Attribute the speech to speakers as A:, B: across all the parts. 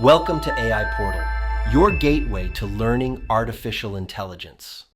A: Welcome to AI Portal, your gateway to learning artificial intelligence.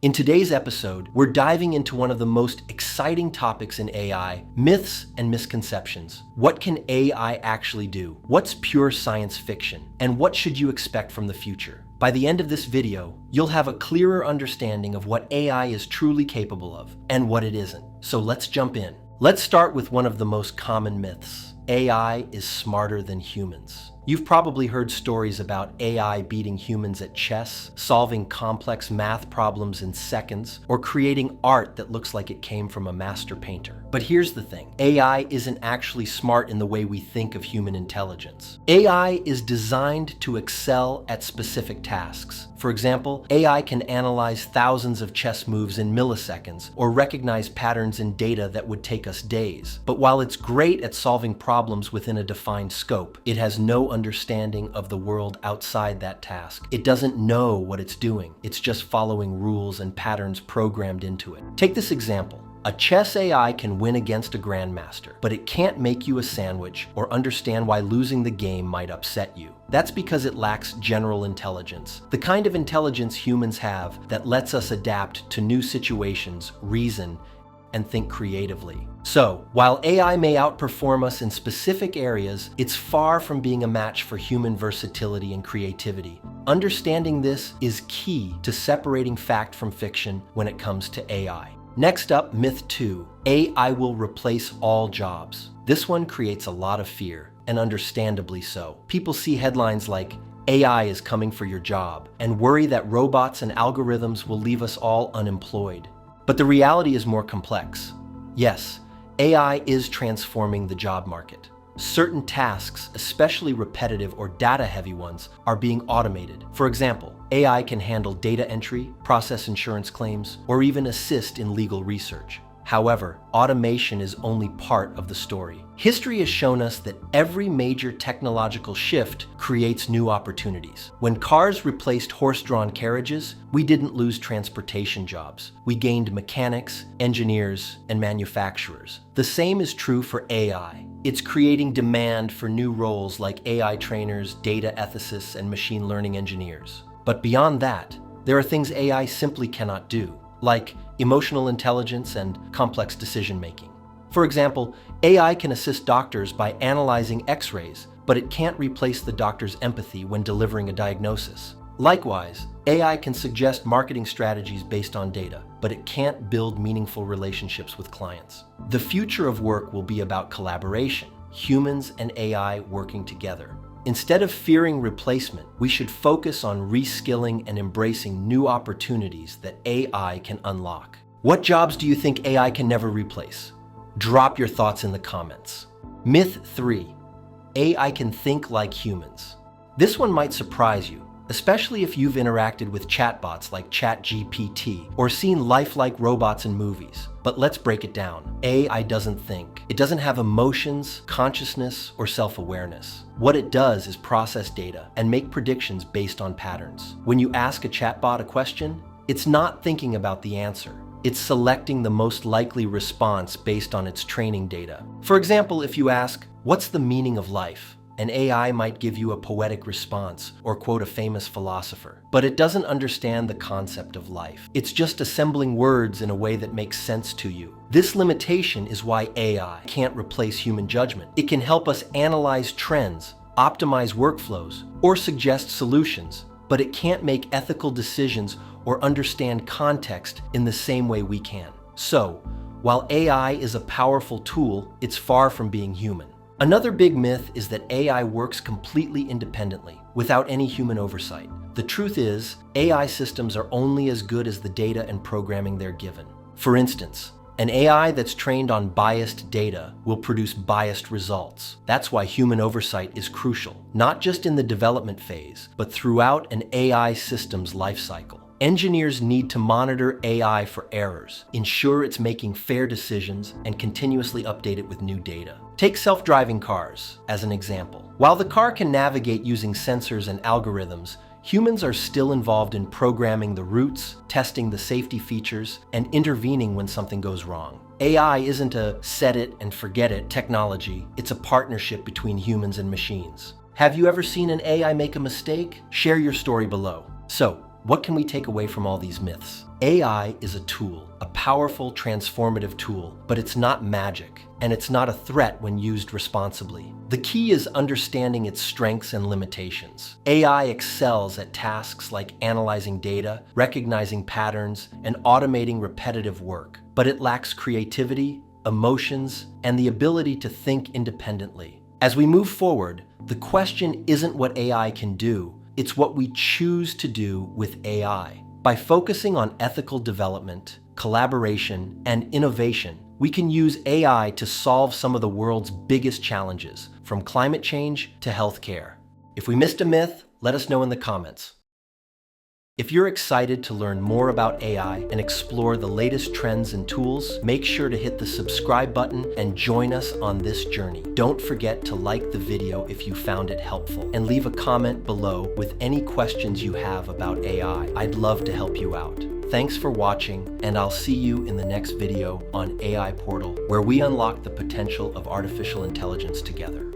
A: In today's episode, we're diving into one of the most exciting topics in AI, myths and misconceptions. What can AI actually do? What's pure science fiction? And what should you expect from the future? By the end of this video, you'll have a clearer understanding of what AI is truly capable of and what it isn't. So let's jump in. Let's start with one of the most common myths. AI is smarter than humans. You've probably heard stories about AI beating humans at chess, solving complex math problems in seconds, or creating art that looks like it came from a master painter. But here's the thing, AI isn't actually smart in the way we think of human intelligence. AI is designed to excel at specific tasks. For example, AI can analyze thousands of chess moves in milliseconds, or recognize patterns in data that would take us days. But while it's great at solving problems within a defined scope, it has no understanding of the world outside that task. It doesn't know what it's doing. It's just following rules and patterns programmed into it. Take this example. A chess AI can win against a grandmaster, but it can't make you a sandwich or understand why losing the game might upset you. That's because it lacks general intelligence, the kind of intelligence humans have that lets us adapt to new situations, reason, and think creatively. So, while AI may outperform us in specific areas, it's far from being a match for human versatility and creativity. Understanding this is key to separating fact from fiction when it comes to AI. Next up, myth 2, AI will replace all jobs. This one creates a lot of fear, and understandably so. People see headlines like, AI is coming for your job, and worry that robots and algorithms will leave us all unemployed. But the reality is more complex. Yes, AI is transforming the job market. Certain tasks, especially repetitive or data-heavy ones, are being automated. For example, AI can handle data entry, process insurance claims, or even assist in legal research. However, automation is only part of the story. History has shown us that every major technological shift creates new opportunities. When cars replaced horse-drawn carriages, we didn't lose transportation jobs. We gained mechanics, engineers, and manufacturers. The same is true for AI. It's creating demand for new roles like AI trainers, data ethicists, and machine learning engineers. But beyond that, there are things AI simply cannot do, like emotional intelligence and complex decision-making. For example, AI can assist doctors by analyzing X-rays, but it can't replace the doctor's empathy when delivering a diagnosis. Likewise, AI can suggest marketing strategies based on data, but it can't build meaningful relationships with clients. The future of work will be about collaboration, humans and AI working together. Instead of fearing replacement, we should focus on reskilling and embracing new opportunities that AI can unlock. What jobs do you think AI can never replace? Drop your thoughts in the comments. Myth 3, AI can think like humans. This one might surprise you, especially if you've interacted with chatbots like ChatGPT or seen lifelike robots in movies. But let's break it down. AI doesn't think. It doesn't have emotions, consciousness, or self-awareness. What it does is process data and make predictions based on patterns. When you ask a chatbot a question, it's not thinking about the answer. It's selecting the most likely response based on its training data. For example, if you ask, "What's the meaning of life?" an AI might give you a poetic response or quote a famous philosopher. But it doesn't understand the concept of life. It's just assembling words in a way that makes sense to you. This limitation is why AI can't replace human judgment. It can help us analyze trends, optimize workflows, or suggest solutions, but it can't make ethical decisions or understand context in the same way we can. So, while AI is a powerful tool, it's far from being human. Another big myth is that AI works completely independently, without any human oversight. The truth is, AI systems are only as good as the data and programming they're given. For instance, an AI that's trained on biased data will produce biased results. That's why human oversight is crucial, not just in the development phase, but throughout an AI system's lifecycle. Engineers need to monitor AI for errors, ensure it's making fair decisions, and continuously update it with new data. Take self-driving cars as an example. While the car can navigate using sensors and algorithms, humans are still involved in programming the routes, testing the safety features, and intervening when something goes wrong. AI isn't a set it and forget it technology, it's a partnership between humans and machines. Have you ever seen an AI make a mistake? Share your story below. So, what can we take away from all these myths? AI is a tool, a powerful, transformative tool, but it's not magic, and it's not a threat when used responsibly. The key is understanding its strengths and limitations. AI excels at tasks like analyzing data, recognizing patterns, and automating repetitive work, but it lacks creativity, emotions, and the ability to think independently. As we move forward, the question isn't what AI can do, it's what we choose to do with AI. By focusing on ethical development, collaboration, and innovation, we can use AI to solve some of the world's biggest challenges, from climate change to healthcare. If we missed a myth, let us know in the comments. If you're excited to learn more about AI and explore the latest trends and tools, make sure to hit the subscribe button and join us on this journey. Don't forget to like the video if you found it helpful, and leave a comment below with any questions you have about AI. I'd love to help you out. Thanks for watching, and I'll see you in the next video on AI Portal, where we unlock the potential of artificial intelligence together.